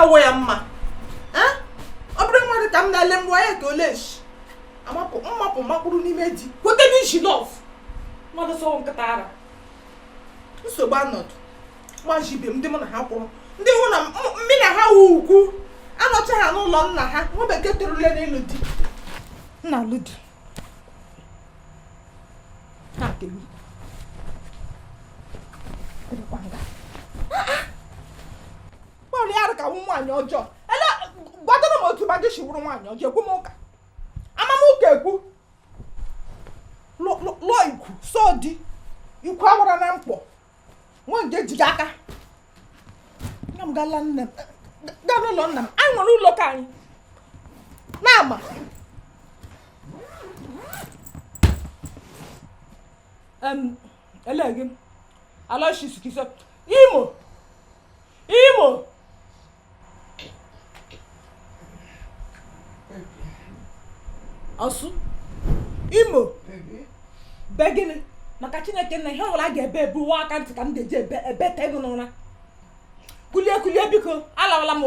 awo ya mma obere nwere ka m na-ele mgbe ya ka oleshi mmapụ makpụrụ n'ime di kwete n'ishi lọv mmadụ sọ nkịta ara nsogbu anọdụ gbajibe ndị mụ na ha kwụrụ ndị hụ na mmiri na ha wu ugwu anọcha ha n'ụlọ nna ha nwa bekee torule n'ịlụ di nna alụ di ha kelu gbalị arụ ka nwaanyị ọjọọ ele gbadoro m otu ma gị shiwuru nwaanyị ọjọọ ekwu m ụka amamụka ekwu lụọ ikwu so di ikwu awara na mkpọ nwa nje jighị aka nga m gaa n'ụlọ nna m anyị nwere ụlọ ka anyị na-ama ele gị alọshisikisa Imo ọsụ Imo be gịnị maka Chineke na ihe ọbụla ga-ebe ebuwa aka ntị ka m ga-eji ebe te ego n'ụra kulie biko alawala m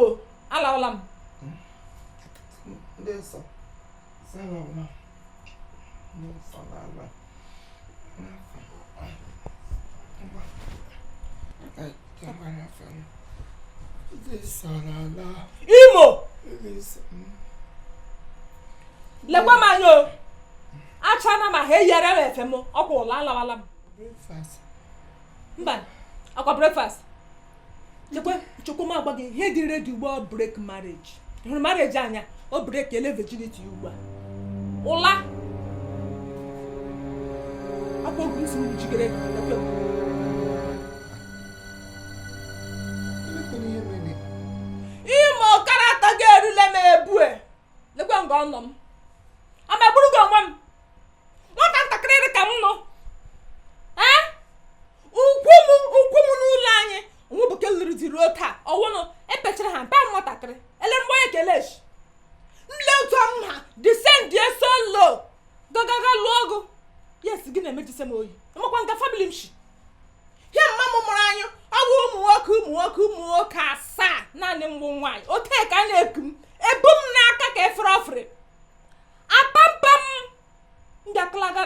Imo lekwa m anya o achana ma ha eyere m efe m ọkwa ụlọ alawala m mba akwa breakfast chukwu m agwa gị ihe dị ready ugbo break marriage hụrụ marriage anya o break ele virginity ugbu a ụla akwa ogu isi m jigere Imo karata ga-erule m ebue lekwa nga ọnọ m ama egburu gị onwe m nwata ntakịrị ka m nọ ukwu m n'ụlọ anyị onwe bụ ke lụrụ di ruo taa ọwụnụ epechara ha mpa nwatakịrị ele mgbe onye keleshi mle otu m ha descend so low gagaga lụọ ọgụ yes gị na-emejise m oyi amakwa nga family m shi ihe mma m mụrụ anyị ọ bụ ụmụ nwoke 7 naanị mbụ nwaanyị ote ka a na-eku m ebu m n'aka ka efere ofere apampam ndị klaga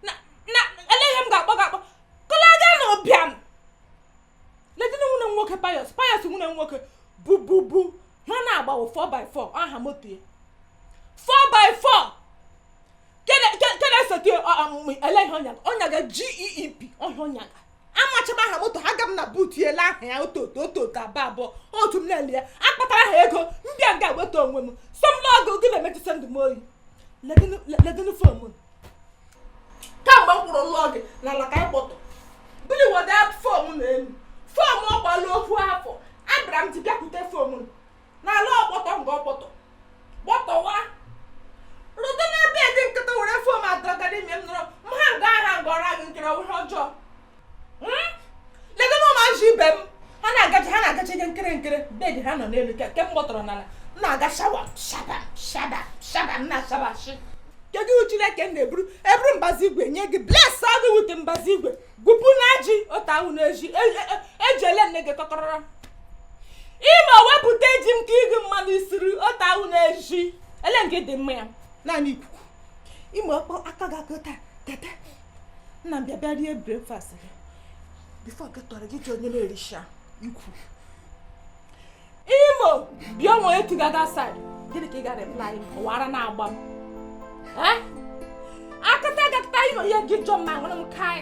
na eleghị m ga-akpọ klaga na ụbịam ledina nwunye nwoke payos nwunye nwoke bububu ha na-agbawo 4x4 aha moto ya 4x4 kene sote eleghị ọnyaga GEEP ọhịa ọnyaga amachaba aha moto ha ga m na buutu ele aha ya oto aba abụọ otu m na-ele ya akpatara ha ego mbịa ga weta onwe m somlọgụ gị na-emetụta ndụ m oyi ledinu fon kamgbe m kwụrụ lụọ gị n'ala ka ịkpọtọ bili wada fon n'elu fon ọgbalụ okwu afọ abịara m ji bịakwute fon n'ala ọkpọtọ nga ọkpọtọ gbọtọwa rute n'ebe dị nkịta were fon adọgara ime m nọrọ m ha nga aha nga ọra gị nkiri ọwụhe ọjọọ ledinu ụmụazị ibe m ha na-agacha ihe nkiri bed ha nọ n'elu ke m gbọtọrọ n'ala m na-aga shaba na shabashi kedu Chineke na-eburu mbazi igwe nye gị bless agụ wute mbazi igwe gupu na ji otu ahụ na-eji ejele nne gị kọkọrọ Imo wepụta eji m ka ịgụ mmadụ isiri otu ahụ na-eji ele nke dị mma ya naanị ikuku Imo aka ga-akọta tete nna m bịa rie breakfast gị bifo nke tọrọ gị ji onye na-erisha ikwu Imo bịa nwe etu gaga side gịnị ka ị ga reply ọwara na-agba m akata Imo ya gị jọ ma nwere m kai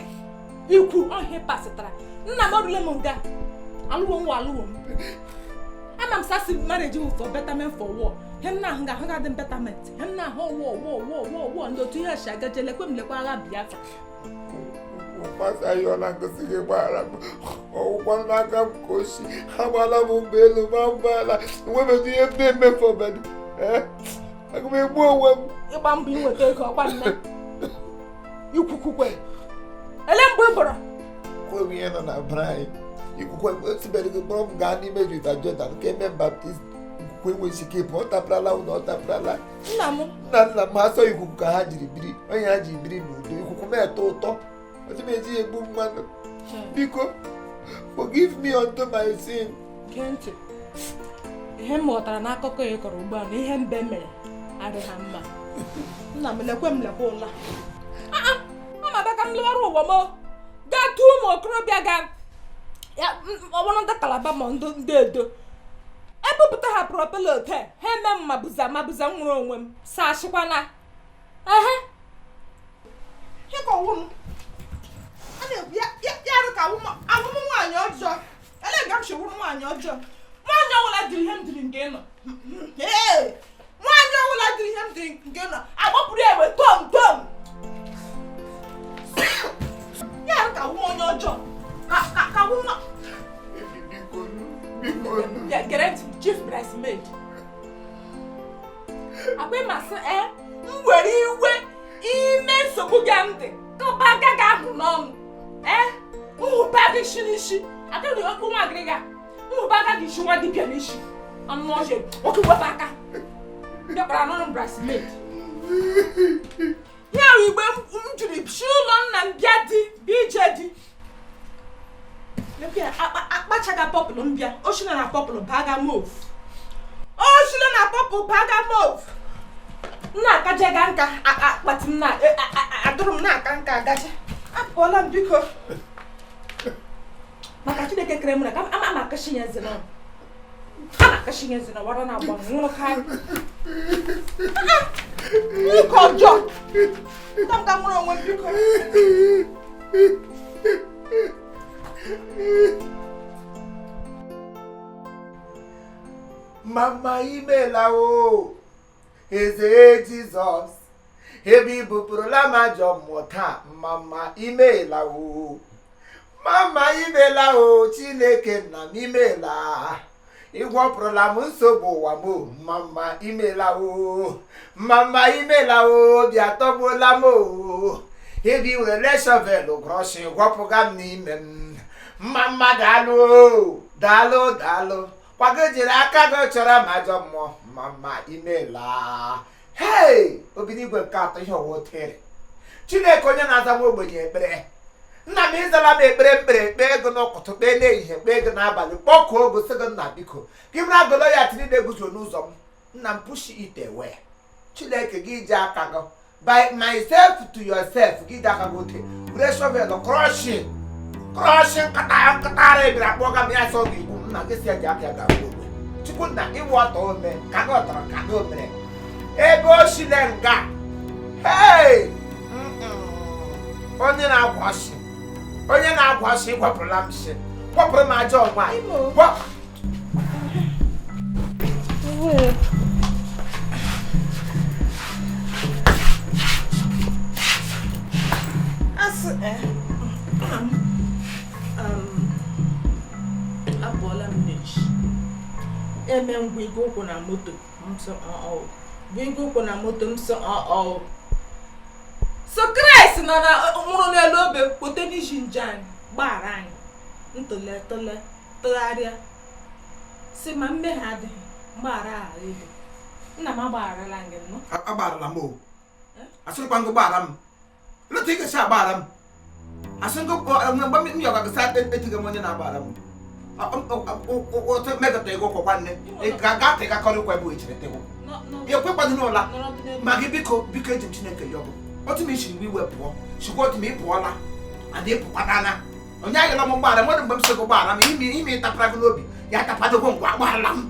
ikwu ọhịa pasịtara nna m ọrụle m nga alụwo m ama m sasi marriage m for betterment for war hem na ahụ ga-ahụ ga-adị betterment hem na ahụ wọ ndị otu ihe shi agaje lekwe m lekwa agha Biafra Masa yola ngosi gị gbara m ọgwụkwa n'aka m ka oshi agbala m mba elu ma mgbala enwebeghị ihe m na-emefu obodo aga m egbu onwe m ịgba mbọ inweta ego ọkwa nne ikwukwukwe ele mgbe ị bụrụ kwewe ihe nọ na bra anyị ikwukwe esibere gị kpọrọ m gaa n'ime River Jordan ka eme baptizim ikwukwe enweghị ike ịpụ ọ taprala ụlọ ọ taprala nna m ha sọ ikuku ka ha jiri biri onye ha ji biri n'udo ikuku m eto ụtọ otimeji egbu mmanụ biko forgive me unto my sin ihe m ghọtara n'akụkọ ya kọrọ ugbu a na ihe mbe mere adịghị mma. Nna m lekwe ụla amaba ka m lụwara ụwa m gaa tụọ ụmụ okorobịa ga ọbụrụ ndị Kalaba ma ndị Edo ebupụta ha propela ote ha eme m mabụza nwụrụ onwe m sashịkwana ịkọwụ m a na-ekwu ya arụ ka awụmụ nwaanyị ọjọọ elega m shewụrụ nwaanyị ọjọọ nwaanyị ọbụla dịrị ihe m dịrị nke nọ nwaanyị ọbụla dịrị ihe m dịrị nke nọ agbapụrụ ewe tom ya arụ ka awụmụ onye ọjọọ ka awụmụ get chief bridesmaid akwa ịmasị m were iwe ime nsogbu gị ntị kọba aka gị ahụ n'ọnụ nhụba gị isi n'isi akịrị okwu nwa agịrịga nhụba aka gị isi nwa dibịa n'isi ọnụ ọhịa oke wepụ aka bịakwara n'ọnụ bridesmaid ya bụ igbe m jiri si ụlọ nna m bịa di bụ ije di akpachaga pọpụlụ mbịa oshile na pọpụlụ baga move oshile na pọpụlụ baga move nna akajega nka akpati m na adụrụ m na-aka nka agacha apụọla m biko maka Chineke kere m na ka ama akashi ya zina wara na agba nwụrụ karị ike ọjọọ ka nwụrụ onwe m biko Mama imela o eze Jizọs ebe ị bupụrụla m ajọ mmụta mama imela o Chineke nna m imela ịgwọpụrụla m nsogbu ụwa m mama imela o bịa tọgbuola m o ebe iwere shovel grọshi gwọpụga m n'ime m mama daalụ kwago jiri aka gị chọrọ m ajọ mmụọ mama imela obinigwe nke atọ ihe ọwa otere Chineke onye na-aza nwa ogbenye ekpere nna m ịzala m ekpere kpee ego n'ụtụtụ kpee n'ehihie kpee ego n'abalị kpọkuo ogo sị gị nna biko gị bụrụ agolo ya tiri na-eguzo n'ụzọ m nna m push it away Chineke gị ji aka gị by myself to yourself gị ji aka gị ote were shovel crushing nkata ara ebiri akpọga m ya sọ gị igbu nna gị si ya ji aka ya ga-agba ogbe Chukwu nna ịwụ ọtọ ome ka gị ọtara ka gị omere ebe o shile nga onye na-agwa ọsị gwapụrụla m shi gwapụrụ m ajọ nwaanyị abụọla m n'echi eme ngwa igwe ụkwụ na moto m so so Kraịst nọ na nwụrụ n'elu obe kpote n'isi nje anyị gbaghara anyị tụgharịa si ma mmehie adịghị mgbaghara ego nna m agbagharala gị nnọọ agbarala m o asịrịkwa ngụ gbaghara m leta ị ga-esi agbaghara m asị ngụ mgbe m yọga gị sa etighị m onye na-agbaghara m otu megata ego kwakwa nne ga tegakọrịkwa ebe echere tegụ ekwekwadị n'ụla ma gị biko eji m Chineke yọgụ otu m isi mgbe iwe pụọ chikwa otu m ị pụọla adị pụkwadana onye anyela m mgbaghara mmadụ mgbe m sị gị gbaghara m ime ịtapara gị n'obi ya tapadogwo ngwa agbaghara m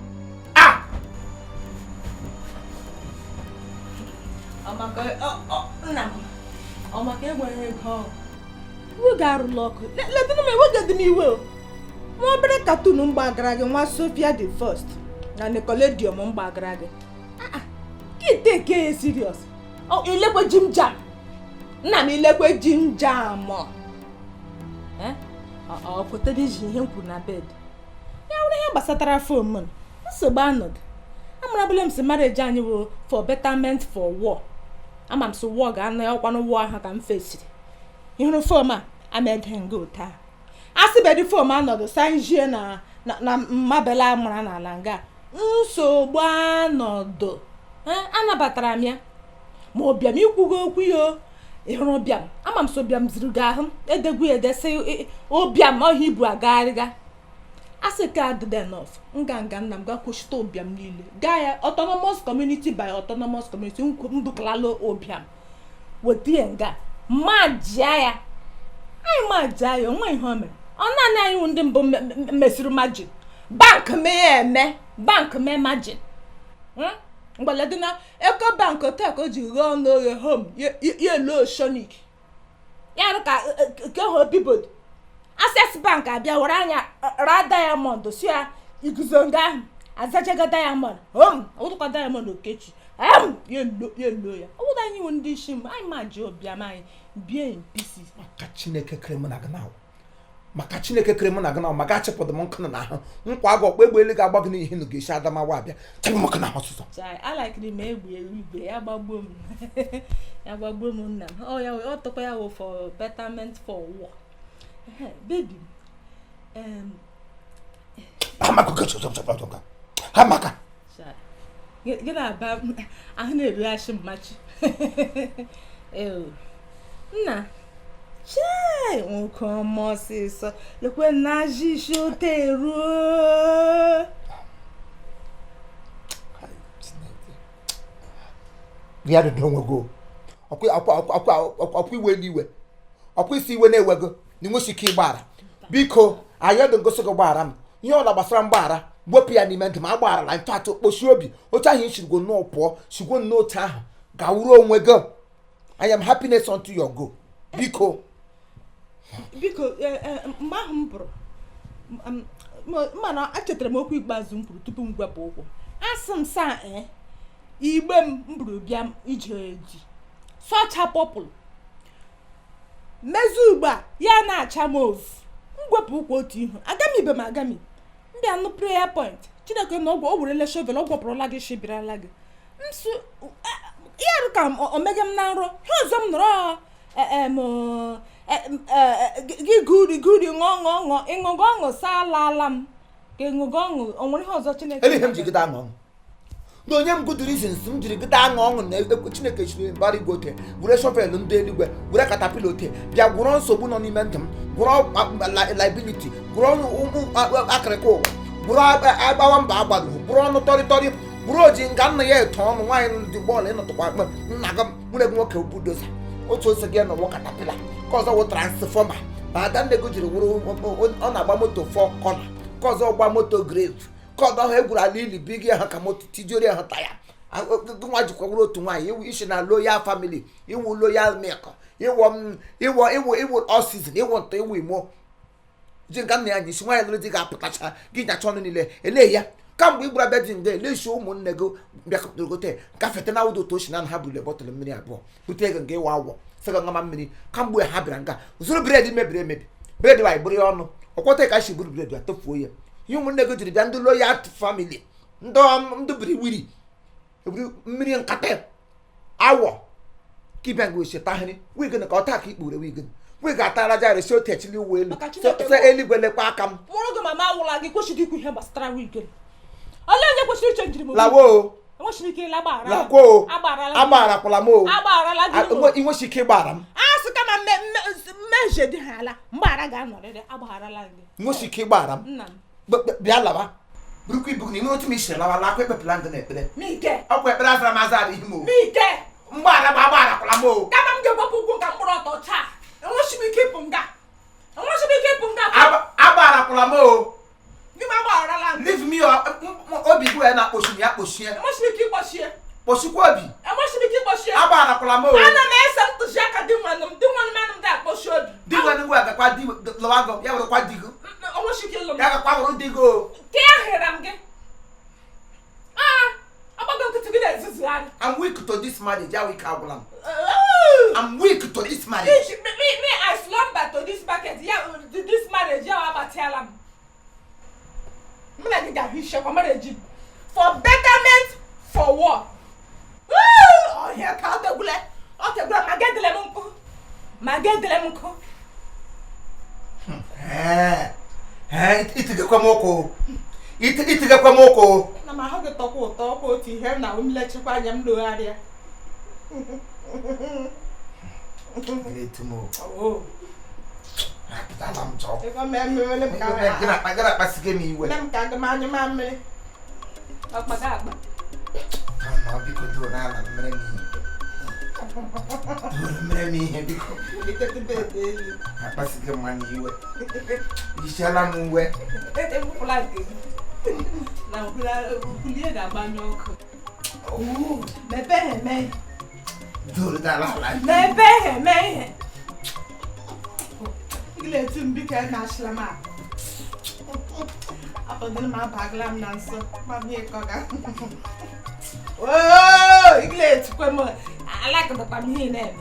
ọ maka enweghị ego iwe ga-arụla ọkụ ledịna m enweghị m iwe nwa obere katun mgbagara gị nwa Sofia the first na Nickelodeon mgbagara gị kite ke ya serious ilekwe jim jam nna m ilekwe jim jam ọkụtara iji ihe m kwuru na bed ya nwere ihe gbasatara fon m nsogbu anọdụ amarabụla m si marriage anyị bụ for betterment for war ama m si war ga-anọ ya ọkwanụ war ahụ ka m fesiri ịhụrụ fom a amege nga ụta asịbedi fom anọdụ sanjie na mmabela mara n'ala nga nsogbu anọdụ anabatara m ya ma ọbịam ikwugo okwu ya ịhụrụ ọbịam ama m so ọbịam ziri gị ahụ edegwu edesi ọbịam ọhịa ibu agagharịga asị ka adịd enough nganga nna m gakwuchite ụbịam niile gaa ya autonomous community by autonomous community ndukalala ụbịam wetie nga majia ya anyị majia ya onwe ihe o mere ọ naanị anyị ndị mbụ mesịrị margin bank bank mee margin mgbele dị na Eco Bank tek o ji ghọọ n'oghe home ya lo Sonic ya rụ ka ke ho bibod Access Bank abịa were anya ra diamond si ya iguzo nga ahụ azachaga diamond ụtụkwa diamond okechi ya lo ya ọwụda anyị ndị isi m anyị ma ji obiam anyị bie in pieces maka Chineke kere m na gị na maka achịpụdụ m nkụ na ahụ nkwa agụ ọkpa egbe elu ga-agba gị n'ihe na ga-esi Adamawa abịa chebụ maka na ọsụsọ alakiri m egbe igwe ya gbagbuo m nna m ọ tụkwa ya wụ for betterment for war baby Hamaka gị na-aba ahụ na-erighachi mmachi nna chee nwoke ọma ọsịsọ lekwe na ajịshi ote eruo ya dị onwego ọkwa iwe n'iwe ọkwa isi iwe na-ewego na inwechi ike ịgbara biko anyị dị ngosi gị gbaghara m ihe ọ na-gbasara mgbaghara wepụ ya n'ime ntị ma agbaghara na ntụ atụ kpochi obi otu ahụ ichirigo nnọọ pụọ chigwo n'otu ahụ gawuru onwe gị I am happiness unto your go biko mgbe ahụ m pụrụ mana achetara m okwu ikpeazụ m kwuru tupu m gwepụ ụkwụ asị m saa igbe m buru bịa ije eji sọcha pọpụl mezu ugbu a ya na-acha m ovu ngwepụ ụkwụ otu ihu agami ibe m agami mbịa nụ prayer point Chineke na o werele shovel ọ gwọpụrụla gị shibirala gị nsu ya rụ ka omege m na nrọ ihe ọzọ m nọrọ gị guri ṅụṅụ ịṅụgo ọṅụ salala m ka ịṅụgo ọṅụ o nwere ihe ọzọ Chineke ele ihe m ji gịda aṅụ ọṅụ na onye m good reasons m jiri gịda aṅụ ọṅụ na ekwe Chineke chiri mbara igwe ote were shovel ndị eluigwe were katapila ote bịa gwụrọ nsogbu nọ n'ime ndụ m gwụrọ liability gwụrọ akịrịka ụwa gwụrọ agbawa mba agbadụ gwụrọ ọnụ tọrịtọrị gwụrụ oji nga nna ya eto ọnụ nwaanyị ndị bọọlụ ịnọtụkwa akpa nna gị nwere gị nwoke budoza otu ose gị nọwọ katapila ka ọzọ wụ transfọma ma ada nne gị jiri wụrụ ọ na-agba moto 4 kọna ka ọzọ gba moto grave ka ọzọ ahụ egwuru ala ili bi gị ha ka moto tijuori ha taya nwa jikwa wụrụ otu nwaanyị iwu isi na loyal family iwu loyal milk iwu all season iwu ntọ iwu imo ji nga nna ya nyisi nwaanyị lụrụ di ga-apụtacha gị nyacha ọnụ niile ele ya kamgbe ị gbara bịa dị nga eleshi ụmụnne gị bịakọtaragote gafete na ụdọ otu na ha bụle bọtụlụ mmiri abụọ bute ego nga ịwa awọ sịga ngama mmiri kamgbe ha bịara nga zụrụ bred mebiri emebi bred wa igburu ya ọnụ ọkwọta ka shi buru bred ya tofuo ya ihe ụmụnne gị jiri bịa ndị loyal family ndị biri wiri eburu mmiri nkata awọ ka ịbịa nga oche tahịrị wigin ka ọ taa ka ikpure wigin wig atara jari si otu echili uwe elu se eluigwe lekwa aka m mụrụ gị mama awụla gị kwesịrị ikwu ihe gbasara wigin ole onye kwesịrị iche njiri m lawo enwechiri ike ịla gbaghara lakwo agbarakwala m o agbaghara gị inwechi ike ịgbara m asị kama mmejie dị ha ala mgbaghara ga-anọrịrị agbagharala gị inwechi ike ịgbara m nna m bịa lawa burukwu ibu n'ime otu m isi lawa lakwa ekpepụla ngị na ekpere mike ọkwa ekpere azara m azara ihe m o mike mgbaghara m agbarakwala m o kama m ga-egbapụ ụkwụ ka mkpụrụ ọtọ taa enwechi m ike ịpụ nga agbarakwala m o leave me obi bụ ya na-akpọchi m ya kpochie kpochikwa obi agbarakwala m o ana m ese ntụziaka dị nwanne m ga-akpọchi obi di nwanne m agakwa di lọwago ya werekwa di gị ya gakwa wụrụ di gị o ke ya hịra m gị agbago nkịtị gị na-ezuzugharị I'm weak to this marriage ya weak agwụla m I'm weak to this marriage me I slumber to this market this marriage ya agbatiala m mna ga hishe kwa marriage for betterment for war oh here ka tegule magedele m nkụ itigekwa m ụkwụ na ma ahụ gị tọkwa ụtọ ọkwa otu ihe m na mlechekwa anya m logharịa etu m Salam chop. If I'm let me pass game you will. Let me count the man, your mammy. Of my dad. I'll be good to an island. Many because I pass the money you will. You shall not move wet. Now, who did that by your cook? Oh, Maybe, do that like maybe. Let him be a national map. Up on the map, I glam answer. Mammy, oh, English, come on. I like the family name.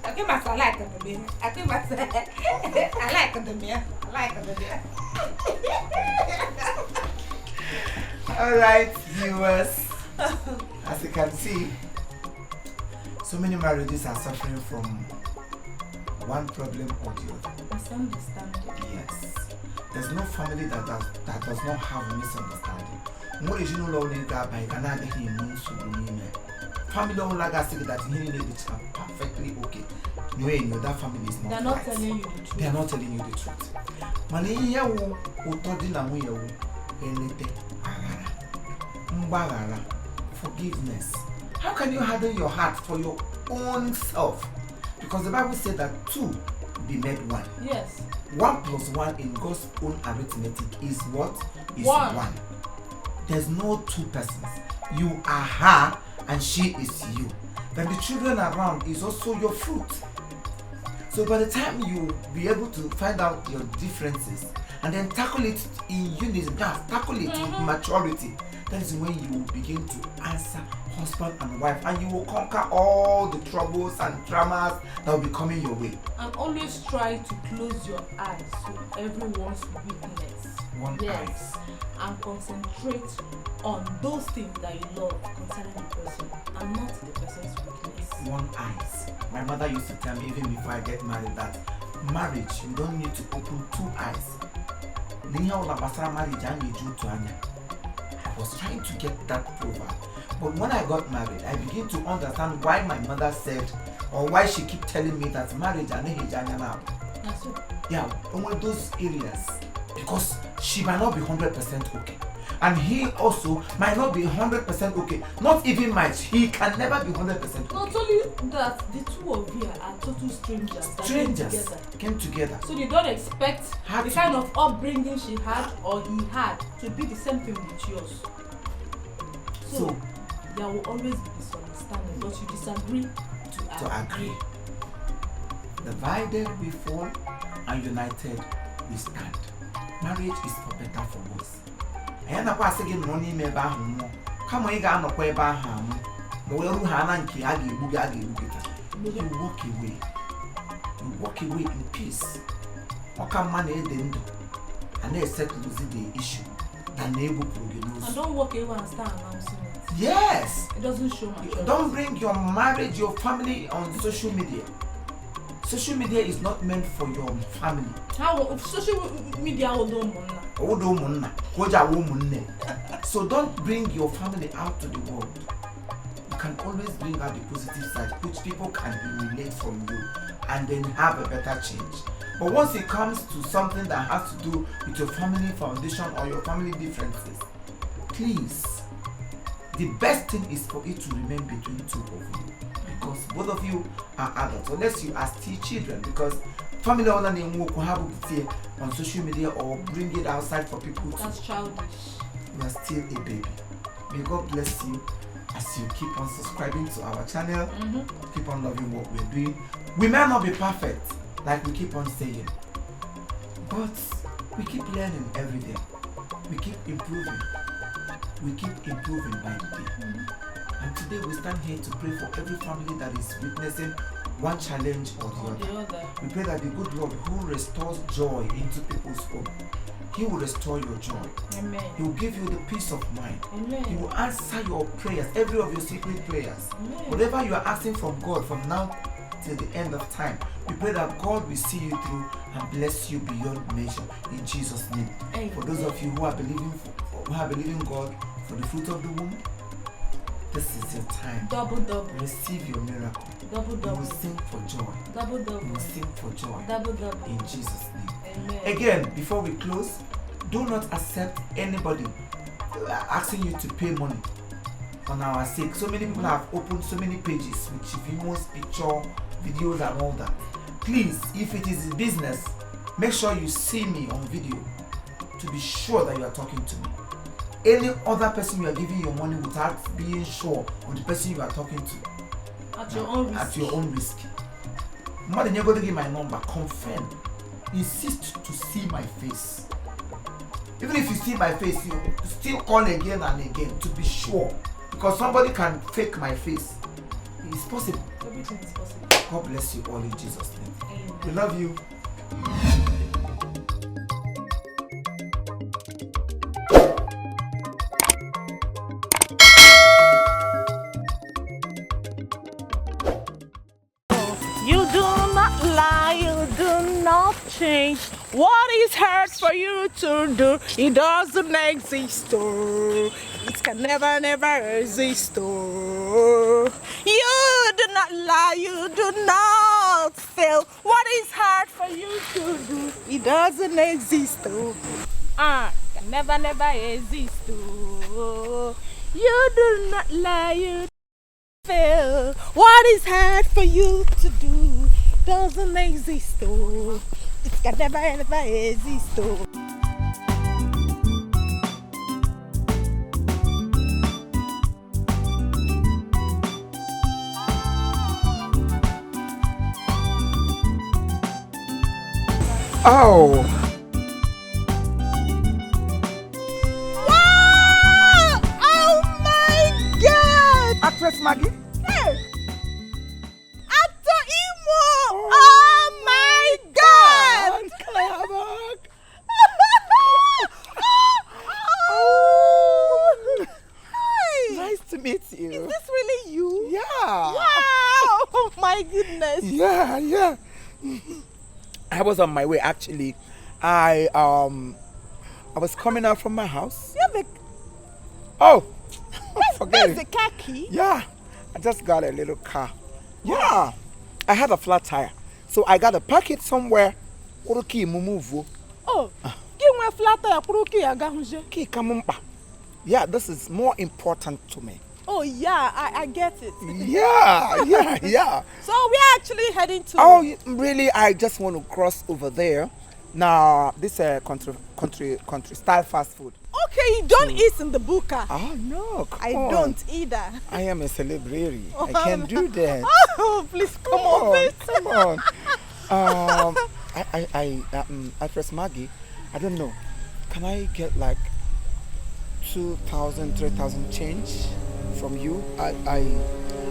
I give myself like the beer. I give myself I like the beer. I like the beer. Alright, viewers. As you can see, so many marriages are suffering from one problem or the other. Misunderstanding. Yes. There's no family that does not have misunderstanding. What is you know only that by Canada he moves to family don't like us that he need it perfectly okay. No, that family is not. They're not telling you the truth. They are not telling you the truth. Mani here who told you that we are forgiveness. How can you harden your heart for your own self? Because the Bible said that two be made one. Yes. 1 plus 1 in God's own arithmetic is what? Is one. There's no two persons. You are her and she is you. Then the children around is also your fruit. So by the time you be able to find out your differences and then tackle it in unison, tackle it with maturity, that is when you will begin to answer husband and wife, and you will conquer all the troubles and dramas that will be coming your way. And always try to close your eyes to everyone's weakness. Eyes. And concentrate on those things that you love concerning the person and not the person's weakness. One eyes. My mother used to tell me even before I get married that marriage, you don't need to open two eyes. I was trying to get that proverb. But when I got married, I began to understand why my mother said, or why she keep telling me that marriage and yeah, only those areas. Because she might not be 100% okay. And he also might not be 100% okay. Not even might. He can never be 100% okay. Not only that, the two of you are total strangers. Strangers came together. So you don't expect the kind of upbringing she had or he had to be the same thing with yours. So there will always be misunderstanding, but you disagree to agree. Divided we fall and united we stand. Marriage is for better for worse. I am not passing money me back more. Come on, you got no way back home. The way you have and you walk away. You walk away in peace. What can money then and they settle the issue than they will prognosis. And don't walk away and start announcing it. Yes. It doesn't show maturity. Don't bring your marriage, your family on social media. Social media is not meant for your family. How social media So don't bring your family out to the world. You can always bring out the positive side, which people can emulate from you and then have a better change. But once it comes to something that has to do with your family foundation or your family differences, please, the best thing is for it to remain between two of you. Because both of you are adults, unless you are still children, because family on social media or bring it outside for people to. That's childish. You are still a baby. May God bless you as you keep on subscribing to our channel, keep on loving what we're doing. We may not be perfect, like we keep on saying, but we keep learning every day. We keep improving. We keep improving by the day. And today we stand here to pray for every family that is witnessing one challenge or the other. We pray that the good Lord who restores joy into people's home, He will restore your joy. Amen. He will give you the peace of mind. Amen. He will answer your prayers, every of your secret prayers. Amen. Whatever you are asking from God from now till the end of time, we pray that God will see you through and bless you beyond measure in Jesus' name. Amen. For those of you who are believing God for the fruit of the womb, this is your time. Double. Receive your miracle. Double. You will sing for joy. Double. You will sing for joy. Double. In Jesus' name. Amen. Again, before we close, do not accept anybody asking you to pay money on our sake. So many people have opened so many pages with Chiefimo's picture, videos and all that. Please, if it is a business, make sure you see me on video to be sure that you are talking to me. Any other person you are giving your money without being sure of the person you are talking to, at your own risk. At your own risk. More than you're going to give my number, confirm. Insist to see my face. Even if you see my face, you still call again and again to be sure. Because somebody can fake my face. It's possible. Everything is possible. God bless you all in Jesus' name. Amen. We love you. You do not lie, you do not change. What is hard for you to do, it doesn't exist. It can never, never exist. You do not lie, you do not fail. What is hard for you to do, it doesn't exist. Can never, never exist. You do not lie, you fail. What is hard for you to do doesn't exist. It can never ever exist. Oh! Wow! Oh my God! Actress Maggie? Hey! Actor Imo! Oh my God! Can I have a hug? Oh! Hi! Nice to meet you. Is this really you? Yeah. Wow! Oh my goodness! Yeah. I was on my way actually. I was coming out from my house. You have a, Oh, forget that's it. the car key? Yeah, I just got a little car. Yeah, I had a flat tire, so I got to park it somewhere. Oh, give me a flat tire. Ki kamumpa. Yeah, this is more important to me. Oh yeah, I get it. Yeah. So we're actually heading to. Oh, really? I just want to cross over there. Now, this country style fast food. Okay, you don't eat in the buka. Oh no, come I on. don't either. I am a celebrity. I can do that. Oh, please come on, Come on. Actress Maggie, I don't know. Can I get like 2,000, 3,000 change from you? I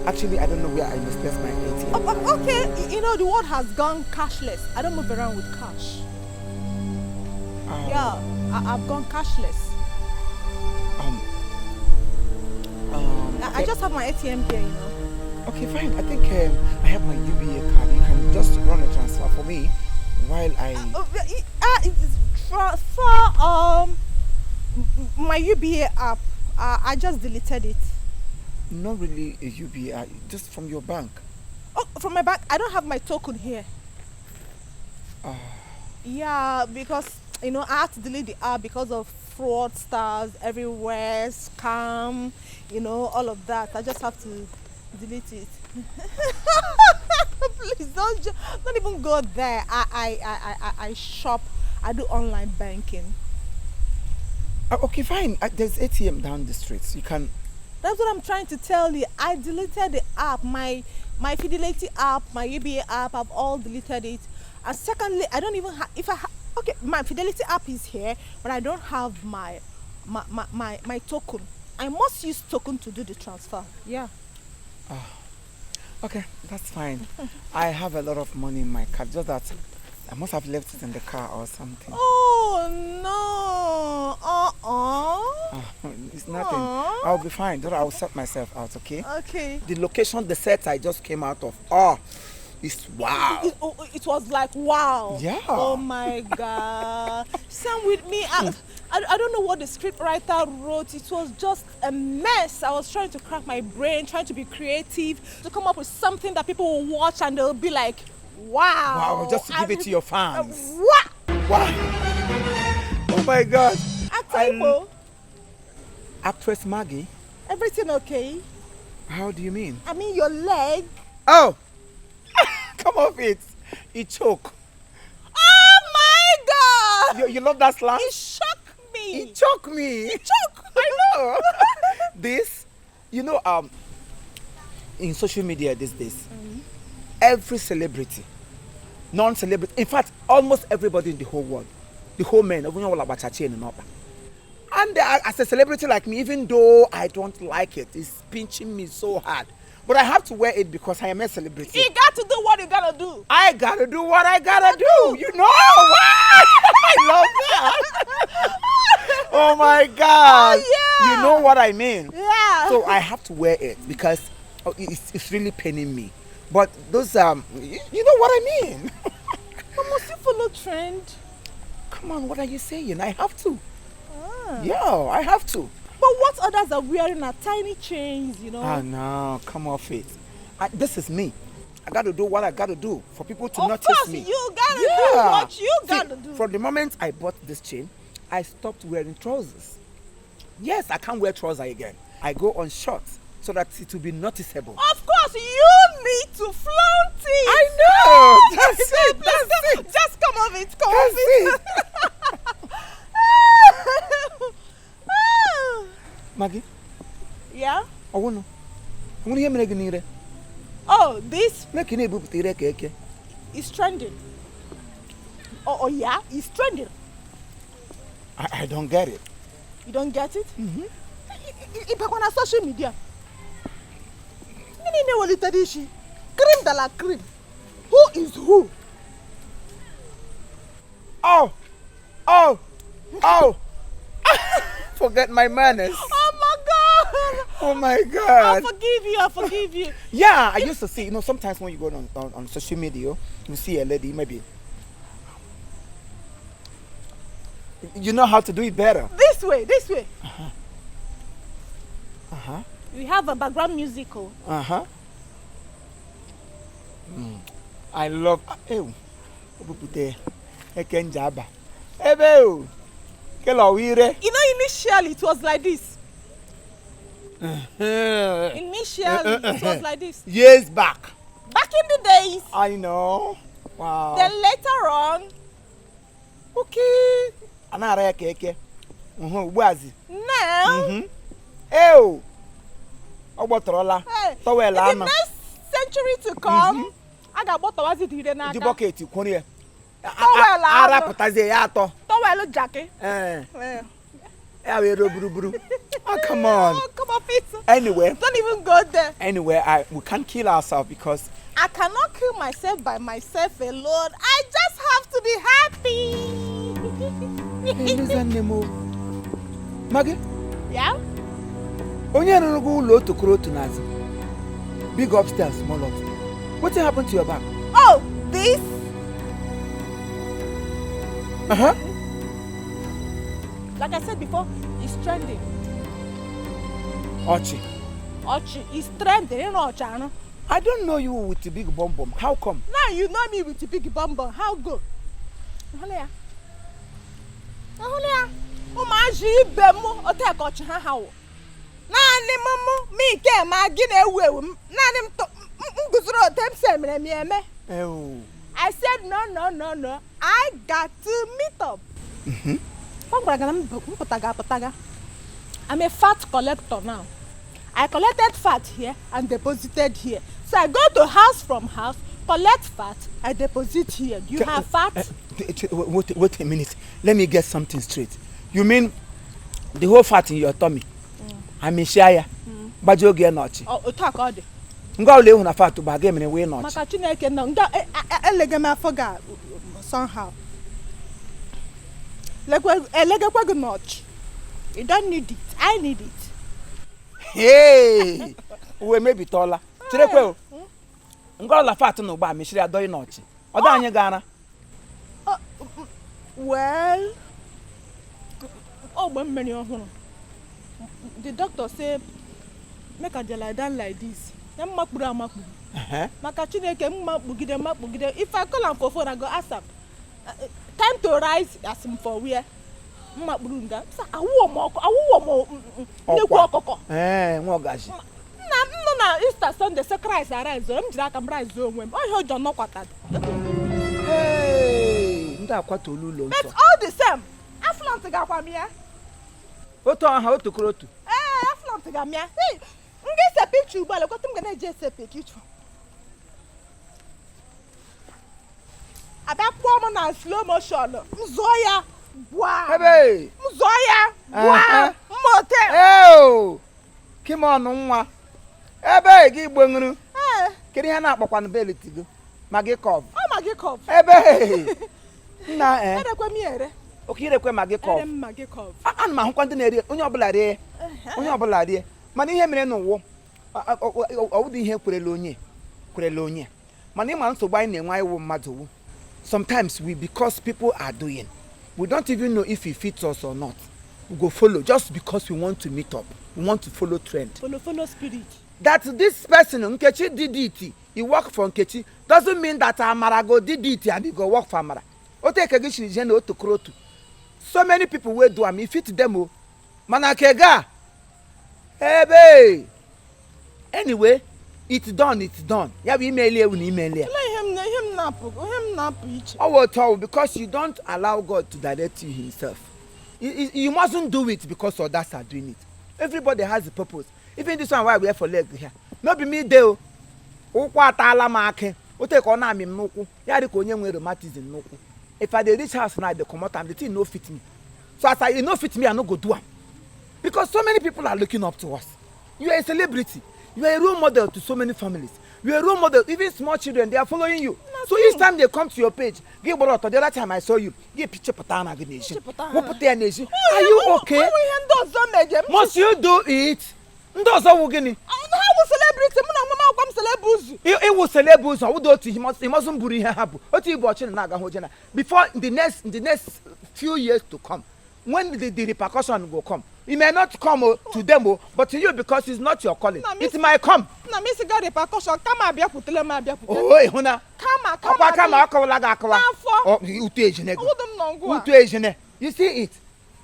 actually I don't know where I misplaced my ATM. Okay, you know the world has gone cashless. I don't move around with cash. Yeah, I've gone cashless. I just have my ATM here, you know. Okay, fine. I think I have my UBA card. You can just run a transfer for me while I. For my UBA app, I just deleted it. Not really a UBA, just from your bank. Oh, from my bank, I don't have my token here. Yeah, because you know I had to delete the app because of fraudsters everywhere, scam, you know, all of that. I just have to delete it. Please don't even go there. I shop. I do online banking. Okay, fine. There's ATM down the street. You can. That's what I'm trying to tell you. I deleted the app, my Fidelity app, my UBA app. I've all deleted it. And secondly, I don't even have. Okay, my Fidelity app is here, but I don't have my token. I must use token to do the transfer. Yeah. Okay, that's fine. I have a lot of money in my card. Just that I must have left it in the car or something. Oh no! It's nothing. I'll be fine. Don't I'll sort myself out. Okay. Okay. The location, the set I just came out of. It's wow. It was like wow. Yeah. Oh my God. Stand with me. I don't know what the script writer wrote. It was just a mess. I was trying to crack my brain, trying to be creative, to come up with something that people will watch and they'll be like, wow. Wow, just to give it to your fans. What? Wow. Oh my God. Imo. Actress Maggie. Everything okay? How do you mean? I mean your leg. Oh. Come off it. It choke. Oh my God. You love that slang? It shocked me. It choked me. It choked. I know. This, in social media these days, every celebrity, non-celebrity, in fact, almost everybody in the whole world, the whole men, and as a celebrity like me, even though I don't like it, it's pinching me so hard. But I have to wear it because I am a celebrity. You got to do what you gotta do. I gotta do what I gotta do. You know what? I love that. Oh my God. Oh, yeah. You know what I mean? Yeah. So I have to wear it because it's really paining me. But those, you know what I mean? But must you follow trend? Come on, what are you saying? I have to. Ah. Yeah, I have to. But what others are wearing are tiny chains, you know. Ah, no, come off it. This is me. I got to do what I got to do for people to notice me. Of course, you got to do what you got to do. From the moment I bought this chain, I stopped wearing trousers. Yes, I can't wear trousers again. I go on shorts so that it will be noticeable. Of course, you need to flaunt it. I know. That's it. That's it. Just come off it. Come That's off it. Maggie? Yeah? I want to hear me. Oh, this It's is trending. Oh, yeah? It's trending. I don't get it. You don't get it? Mm-hmm. If I on social media. Cream de la cream. Who is who? Oh! Oh! Oh! Forget my manners. Oh my God! Oh my God! I forgive you. Yeah, I used to see, sometimes when you go on social media, you see a lady, maybe. You know how to do it better. This way. Uh-huh. Uh-huh. We have a background musical. Uh-huh. I love... Initially it was like this. Initially it was like this. Years back. Back in the days. I know. Wow. Then later on. Okay. Anara keke. Now. Ew. Ogbotorola. In the next century to come, I got botowazi dire naka. Di bucket kwonye. Ara putazie ya ato. Towel jacket. Oh, come on. Oh, come on, Peter. Anyway. Don't even go there. Anyway, we can't kill ourselves because I cannot kill myself by myself alone. I just have to be happy. Maggie? Yeah? Onye no go to crow to Nazi. Big upstairs, small upstairs. What happened to your back? Oh, this? Uh-huh. Like I said before, it's trending. Ochi. It's trending, you know, Chano. I don't know you with the big bum bum. How come? Now you know me with the big bum bum. How go? Aholia. Umaji bemu ote kochi ha hawo. Nani mumu mi ke ma gina ewu. Nani nguzuro otem se mere mi eme. I said no. I got to meet up. I'm a fat collector now. I collected fat here and deposited here. So I go to house from house, collect fat, I deposit here. Do you have fat? Wait a minute. Let me get something straight. You mean the whole fat in your tummy? I'm a shire. But you get notch. Oh, talk all day. Go live on a fat to bargain in a way not. Macachineke no. I forgot somehow. Like notch. You don't need it. I need it. Hey, we may be taller. Chirekwe, go la fat no ba me shiri adoyi notch. Oda anye Ghana. Well, when many of them. The doctor said, make a lie down like this. If I call him for phone, I go ask him. time to rise as him for where Mabrunga. I wore more. Mogashi. Na Easter Sunday say Christ arise. I'm just am rise when I heard you knock at that. Hey, Ndakwa That's all the same. Aflant ga kwa mia. Oto aha oto krotu. Aflant ga mia. Hey, nge se picture ba le ko tum ga na je se picture. Ada kwa mo na slow motion. Nzoya. Wow. Hey. Nzoya. Wow. Mote. Oh. Kim on nwa. Ebe gi gbonru. Kiri ha na akpakwan beliti go. Magi cob. Oh magi cob. Ebe. Na Ere kwa mi ere. Okire kwe magi cob. Ere magi cob. An ma hukwa ndi na ere onye obula rie. Onye obula rie. Mana ihe mere no wo. Owudi ihe kwerele onye. Mana ima nsogbu anyị na-enwe anyị wo mmadụ wo. Sometimes because people are doing, we don't even know if it fits us or not. We go follow just because we want to meet up. We want to follow trend. Follow spirit. That this person, Nkechi did it, he work for Nkechi, doesn't mean that Amara go did it and he go work for Amara. So many people will do, if it demo. Manakega. Hey, anyway, it's done. Yeah, we email you. Him nap each. Oh, because you don't allow God to direct you himself. You mustn't do it because others are doing it. Everybody has a purpose. Even this one why we have for leg here. No be me dey. Ukwa atala ma ake. O take on am nuku. Ya dey ko onye nwe rheumatism nuku. If I dey reach house now dey comot am the thing no fit me. So as I no fit me I no go do am. Because so many people are looking up to us. You are a celebrity. You are a role model to so many families. You are a role model. Even small children, they are following you. So each time they come to your page, give the other time I saw you, give picture patana nation. What put their nation? Are you okay? Must you do it? Ndozo wugini. How celebrity? Mama come celebrity. It was celebrity. Who do he mustn't buri habu. What you watching naga hojena? Before in the next few years to come, when the repercussion will come. It may not come to them, but to you because it's not your calling. It might come. Na me siga repercussion. Come abia putele ma abia putele. Oh, huna. Come. Akola ga akola. Oh, you see it.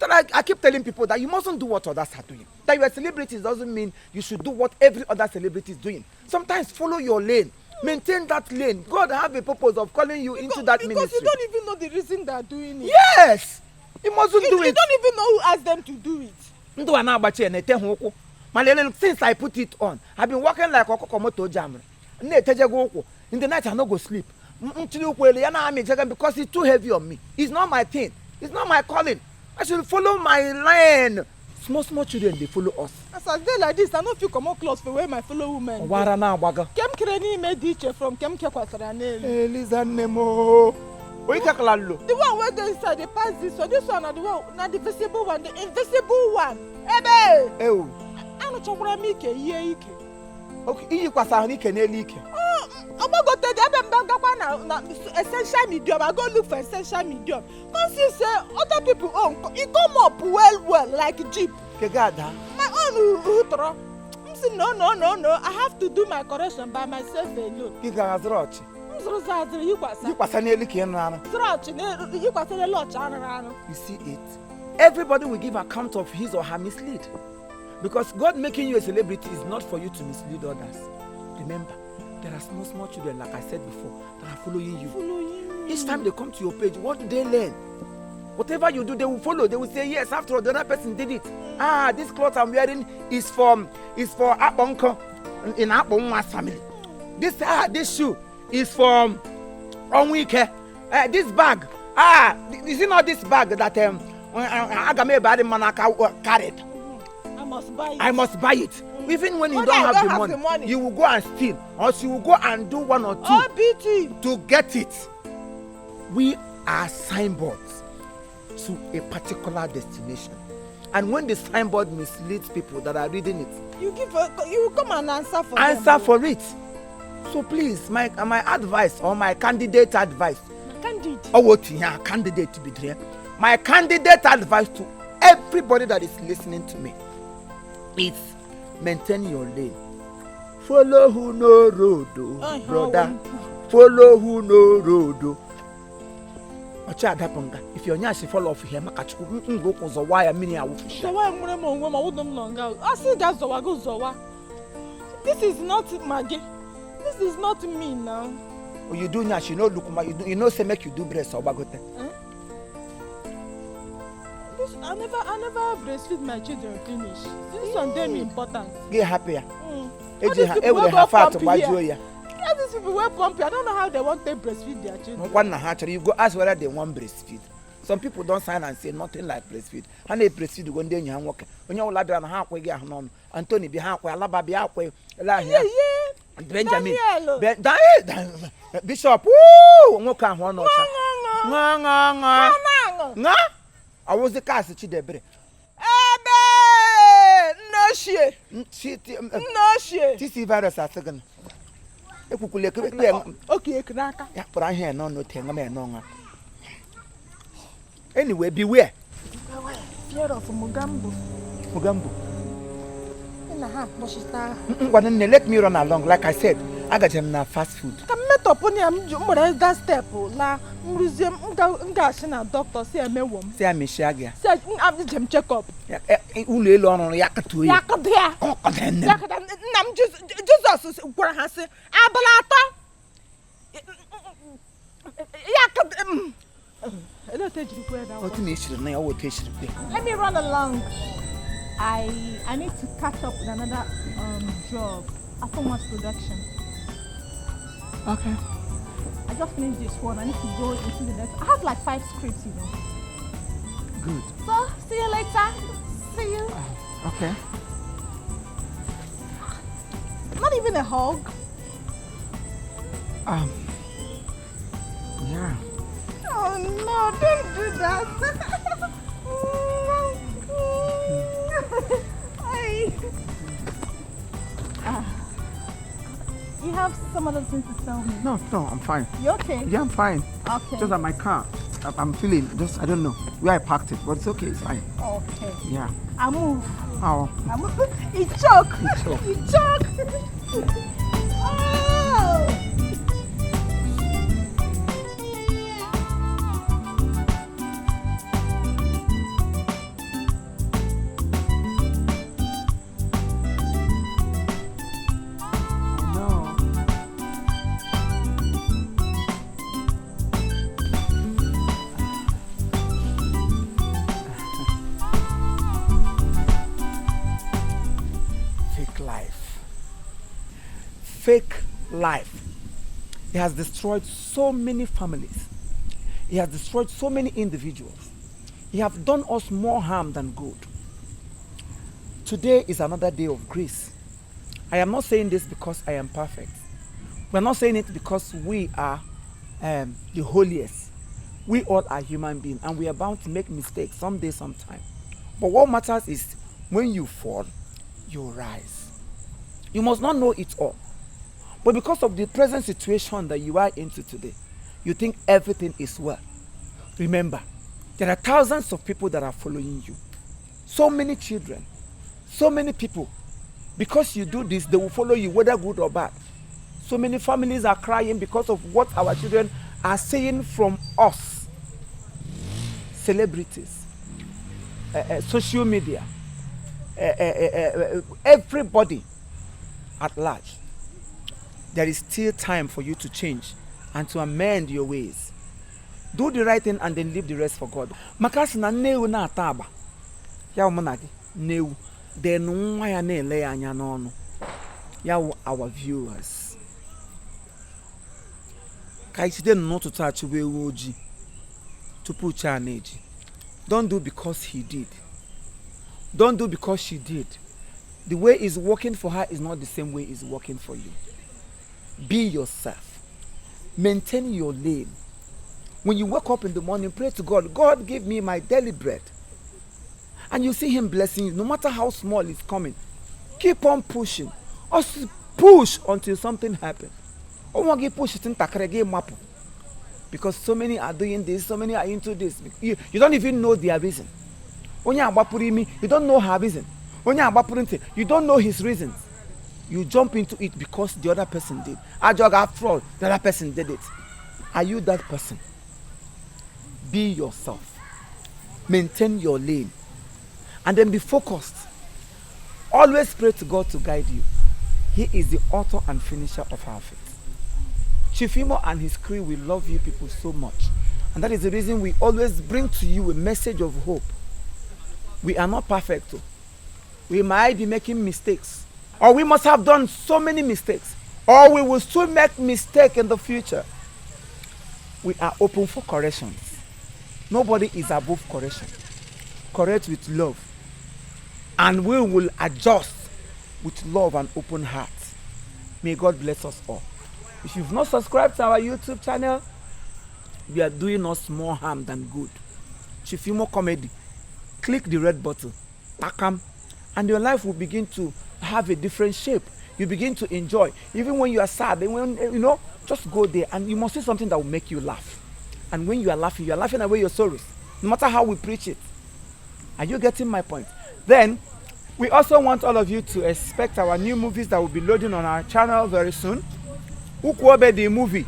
I keep telling people that you mustn't do what others are doing. That you are celebrities doesn't mean you should do what every other celebrity is doing. Sometimes follow your lane. Maintain that lane. God have a purpose of calling you into that ministry. Because you don't even know the reason they are doing it. Yes. You mustn't do it. You don't even know who asked them to do it. Since I put it on, I've been working like a kokomoto jammer. In the night I no go sleep. Because it's too heavy on me. It's not my thing. It's not my calling. I should follow my lane. Small children, they follow us. As I day like this, I don't feel come out close for where my fellow women. Kem kreni made teacher from Kem Kekwasarane. Eliza Nemo. The one where they inside they pass this, so this one are the one, not the visible one, the invisible one. Ebe! Oh. I don't know make ye. Okay, you pass on Ike. I'm go to the now essential medium. I go look for essential medium. Because you say other people own it come up well like Jeep. Kegada. My own utro. I'm saying no. I have to do my correction by myself alone. Kigazrochi. You see it? Everybody will give account of his or her mislead. Because God making you a celebrity is not for you to mislead others. Remember, there are small children, like I said before, that are following you. Each time they come to your page, what do they learn? Whatever you do, they will follow. They will say, yes, after all, the other person did it. This cloth I'm wearing is for Abonko in Abonma's family. This shoe is from Onwike. This bag. Is it not this bag that Agame Badi Manaka carried? I must buy it. Even when you don't have the money, you will go and steal, or you will go and do one or two to get it. We are signboards to a particular destination, and when the signboard misleads people that are reading it, you come and answer for it. So please, my advice or my candidate advice. Candidate to be there. My candidate advice to everybody that is listening to me is maintain your lane. Follow who no road, brother. Follow who no road. Ocha adaponga. If your nyashi fall off here, makachuku ngoko zowa ya mini awufisha. Zowa ngure mo ngwe ma wudum longa. I see that zowa go zowa. This is not Maggie. This is not me now. Oh, you do nyashi, you know say make you do breast or bagote. I never breastfeed my children finish. This one them important. Get happier. These people were pumpy. I don't know how they want to breastfeed their children. You go ask whether they want breastfeed. Some people don't sign and say nothing like breastfeed. And they breastfeed one day you have work. When you lad and halfway get on Anthony be halfway, Alaba be halfway, yeah. Benjamin Bishop, woo, no, I was the cast that debre. No shit. No shit. This is virus a second. Okay, Kraka. Yeah, but I hear no thing, no. Anyway, beware. Fear of Mugambo. In the hand, let me run along. Like I said, I got him now fast food. That step, la museum, doctor, say a me say I'm Shagia. Say, I'm the check up. Uli long on Yakatu. I'm just what I say. Abalata. Let me run along. I need to catch up with another job after mass production. Okay. I just finished this one. I need to go into the next. I have like 5 scripts, you know. Good. So, see you later. See you. Okay. Not even a hug. Yeah. Oh no, don't do that. You have some other things to tell me. No, I'm fine. You okay? Yeah, I'm fine. Okay. Just at my car. I'm feeling just I don't know where I parked it, but it's okay, it's fine. Okay. Yeah. I move. Oh. I move. It choke. It choke. Oh. Fake life. He has destroyed so many families. He has destroyed so many individuals. He has done us more harm than good. Today is another day of grace. I am not saying this because I am perfect. We're not saying it because we are the holiest. We all are human beings and we are bound to make mistakes someday, sometime. But what matters is when you fall, you rise. You must not know it all. But because of the present situation that you are into today, you think everything is well. Remember, there are thousands of people that are following you. So many children, so many people. Because you do this, they will follow you, whether good or bad. So many families are crying because of what our children are saying from us. Celebrities, social media, everybody at large. There is still time for you to change and to amend your ways. Do the right thing and then leave the rest for God. Makasi na newu na ataba. Ya umunagi newu. Then nwa ya na-ele anya n'ọnụ. Ya our viewers. Ka ichide n'ụtụtụ achụbe ewu ojii tupu cha na-eji. Don't do because he did. Don't do because she did. The way it's working for her is not the same way it's working for you. Be yourself. Maintain your lane. When you wake up in the morning, pray to God. God, give me my daily bread. And you see him blessing you, no matter how small it's coming. Keep on pushing. Also push until something happens. Because so many are doing this, so many are into this. You don't even know their reason. You don't know her reason. You don't know his reasons. You jump into it because the other person did. After all, the other person did it. Are you that person? Be yourself. Maintain your lane. And then be focused. Always pray to God to guide you. He is the author and finisher of our faith. Chief Imo and his crew will love you people so much. And that is the reason we always bring to you a message of hope. We are not perfect. We might be making mistakes. Or we must have done so many mistakes. Or we will still make mistakes in the future. We are open for corrections. Nobody is above correction. Correct with love. And we will adjust with love and open heart. May God bless us all. If you've not subscribed to our YouTube channel, we are doing us more harm than good. Chief Imo Comedy. Click the red button. Pakam. And your life will begin to have a different shape. You begin to enjoy. Even when you are sad, when just go there and you must see something that will make you laugh. And when you are laughing away your sorrows. No matter how we preach it. Are you getting my point? Then, we also want all of you to expect our new movies that will be loading on our channel very soon. Ukwobe the movie.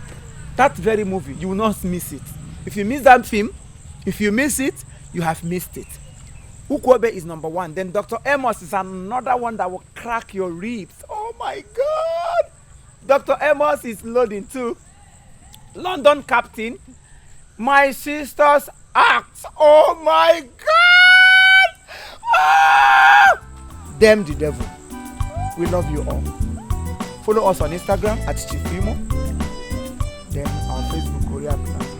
That very movie, you will not miss it. If you miss that film, if you miss it, you have missed it. Ukwobe is number 1. Then Dr. Amos is another one that will crack your ribs. Oh my God! Dr. Amos is loading too. London Captain. My Sister's Act. Oh my God! Ah! Damn the devil. We love you all. Follow us on Instagram at Chief Imo. Then our Facebook, Korea.